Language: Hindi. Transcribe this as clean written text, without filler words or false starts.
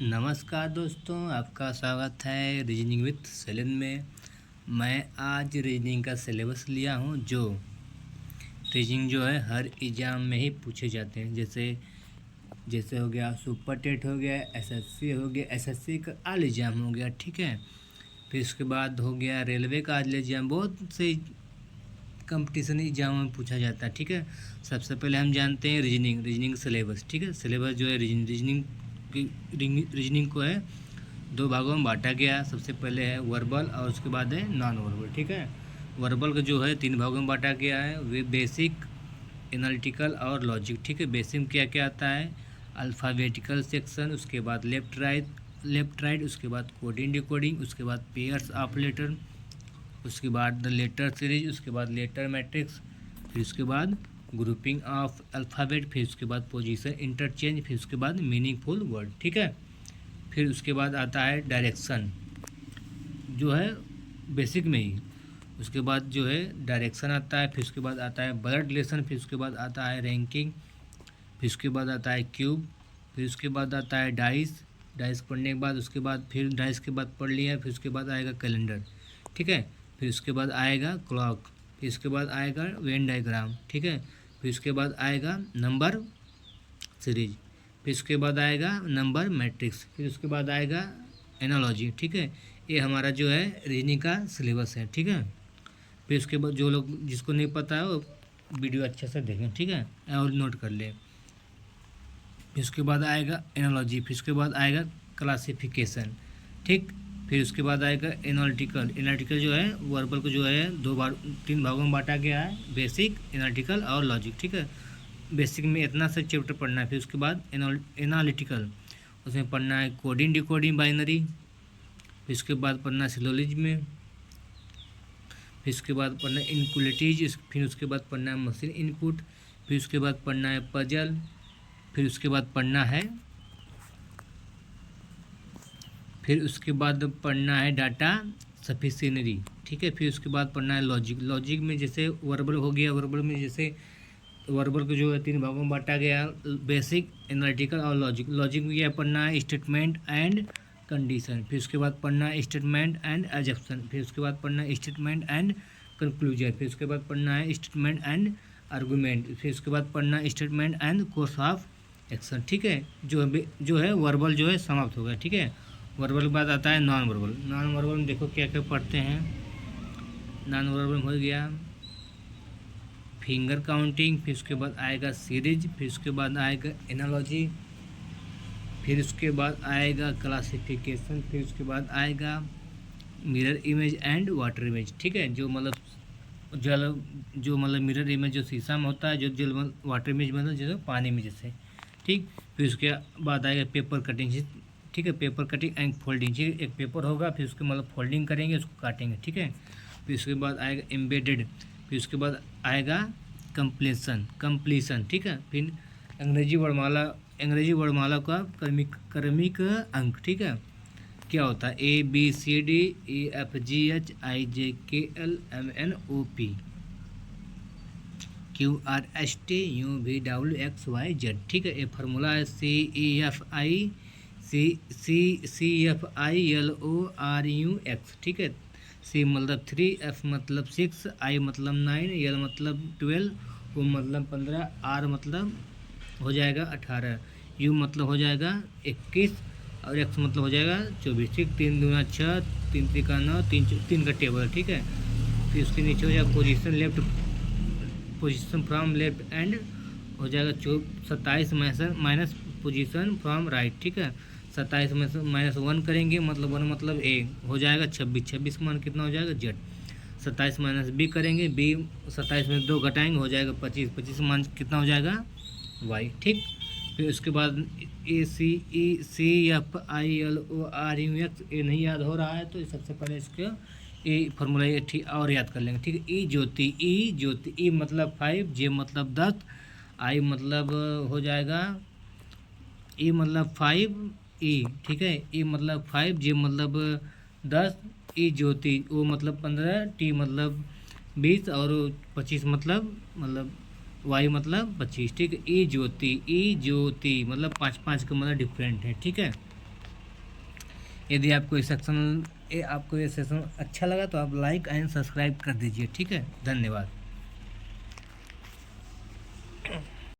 नमस्कार दोस्तों, आपका स्वागत है रीजनिंग विथ सेलन में। मैं आज रीजनिंग का सिलेबस लिया हूँ जो रीजनिंग जो है हर एग्ज़ाम में ही पूछे जाते हैं। जैसे जैसे हो गया सुपर टेट हो गया, एसएससी हो गया, एसएससी का आल एग्ज़ाम हो गया, ठीक है। फिर उसके बाद हो गया रेलवे का आल एग्ज़ाम, बहुत से कंपटीशन एग्जाम में पूछा जाता है, ठीक है। सबसे पहले हम जानते हैं रीजनिंग सिलेबस, ठीक है। सिलेबस जो है रीजनिंग को है दो भागों में बांटा गया। सबसे पहले है वर्बल और उसके बाद है नॉन वर्बल, ठीक है। वर्बल का जो है 3 भागों में बांटा गया है, वे बेसिक, एनालिटिकल और लॉजिक, ठीक है। बेसिक में क्या क्या आता है, अल्फ़ाबेटिकल सेक्शन, उसके बाद लेफ्ट राइट, उसके बाद कोडिंग डिकोडिंग, उसके बाद पेयर्स ऑफ लेटर, उसके बाद द लेटर सीरीज, उसके बाद लेटर मैट्रिक्स, फिर उसके बाद ग्रुपिंग ऑफ अल्फ़ाबेट, फिर उसके बाद पोजीशन इंटरचेंज, फिर उसके बाद मीनिंगफुल वर्ड, ठीक है। फिर उसके बाद आता है डायरेक्शन, जो है बेसिक में ही। उसके बाद जो है डायरेक्शन आता है, फिर उसके बाद आता है ब्लड रिलेशन, फिर उसके बाद आता है रैंकिंग, फिर उसके बाद आता है क्यूब, फिर उसके बाद आता है डाइस पढ़ने के बाद, उसके बाद फिर डाइस के बाद पढ़ लिया, फिर उसके बाद आएगा कैलेंडर, ठीक है। फिर उसके बाद आएगा क्लॉक, फिर उसके बाद आएगा वेन डायग्राम, ठीक है। फिर उसके बाद आएगा नंबर सीरीज, फिर उसके बाद आएगा नंबर मैट्रिक्स, फिर उसके बाद आएगा एनालॉजी, ठीक है। ये हमारा जो है रीजनिंग का सिलेबस है, ठीक है। फिर उसके बाद जो लोग जिसको नहीं पता है वो वीडियो अच्छे से देखें, ठीक है, और नोट कर ले। फिर उसके बाद आएगा एनालॉजी, फिर उसके बाद आएगा क्लासिफिकेशन, ठीक। फिर उसके बाद आएगा एनालिटिकल जो है वर्बल को जो है 3 भागों में बांटा गया है, बेसिक, एनालिटिकल और लॉजिक, ठीक है। बेसिक में इतना सा चैप्टर पढ़ना है। फिर उसके बाद एनालिटिकल, उसमें पढ़ना है कोडिंग डिकोडिंग बाइनरी, फिर उसके बाद पढ़ना है सिलोजिज्म में, फिर उसके बाद पढ़ना है इनक्वलिटीज, फिर उसके बाद पढ़ना है मशीन इनपुट, फिर उसके बाद पढ़ना है पजल, फिर उसके बाद पढ़ना है डाटा सफिशिएंसी, ठीक है। फिर उसके बाद पढ़ना है लॉजिक में जैसे वर्बल हो गया, वर्बल में जैसे वर्बल को जो है 3 भागों में बांटा गया, बेसिक, एनालिटिकल और लॉजिक में क्या पढ़ना है, स्टेटमेंट एंड कंडीशन, फिर उसके बाद पढ़ना है स्टेटमेंट एंड एजप्शन, फिर उसके बाद पढ़ना है स्टेटमेंट एंड कंक्लूजन, फिर उसके बाद पढ़ना है स्टेटमेंट एंड आर्गूमेंट, फिर उसके बाद पढ़ना है statement and course of action, ठीक है। जो है वर्बल जो है समाप्त हो गया, ठीक है। वर्बल के बाद आता है नॉन वर्बल में देखो क्या क्या पढ़ते हैं। नॉन वर्बल में हो गया फिंगर काउंटिंग, फिर उसके बाद आएगा सीरीज, फिर उसके बाद आएगा एनालॉजी, फिर उसके बाद आएगा क्लासिफिकेशन, फिर उसके बाद आएगा mirror image and water image, ठीक है। जो मतलब मिरर इमेज जो शीशा में होता है, जो जल वाटर इमेज मतलब जैसे पानी में जैसे, ठीक। फिर उसके बाद आएगा पेपर कटिंग, ठीक है। पेपर कटिंग एंड फोल्डिंग, ठीक है। एक पेपर होगा, फिर उसके मतलब फोल्डिंग करेंगे, उसको काटेंगे, ठीक है। फिर उसके बाद आएगा एम्बेडेड, फिर उसके बाद आएगा कंप्लीशन, ठीक है। फिर अंग्रेजी वर्णमाला का क्रमिक अंक, ठीक है, क्या होता है, ABCDEFGHIJKLMNOP QRSTUVWXYZ, ठीक है। ये फार्मूला है CEFILORUX, ठीक है। C मतलब 3, F मतलब 6, I मतलब 9, L मतलब 12, O मतलब 15, R मतलब हो जाएगा 18, U मतलब हो जाएगा 21 और X मतलब हो जाएगा 24, ठीक। 3 दूना 6, 3 त्रिका 9, 3 का टेबल, ठीक है। फिर उसके नीचे हो जाएगा पोजीशन फ्रॉम लेफ्ट एंड हो जाएगा 27 माइनस पोजीशन फ्रॉम राइट, ठीक है। 27 में से -1 करेंगे, मतलब 1 मतलब A हो जाएगा 26 का मान कितना हो जाएगा Z। 27 माइनस B करेंगे, B 27 में 2 घटाएंगे हो जाएगा 25 का मान कितना हो जाएगा Y, ठीक। फिर उसके बाद ACECFILORUX, ये नहीं याद हो रहा है तो सबसे पहले इसके ये फार्मूला ये ठीक और याद कर लेंगे, ठीक है। ई ज्योति, ई मतलब 5, J मतलब 10, I मतलब हो जाएगा E मतलब 5 E, ठीक है। E मतलब 5, J मतलब 10, E ज्योति, O मतलब 15, T मतलब 20 और 25 मतलब Y मतलब 25, ठीक है। ई ज्योति मतलब 5 5 का मतलब डिफरेंट है, ठीक है। यदि आपको ये सेशन अच्छा लगा तो आप लाइक एंड सब्सक्राइब कर दीजिए। ठीक है, धन्यवाद।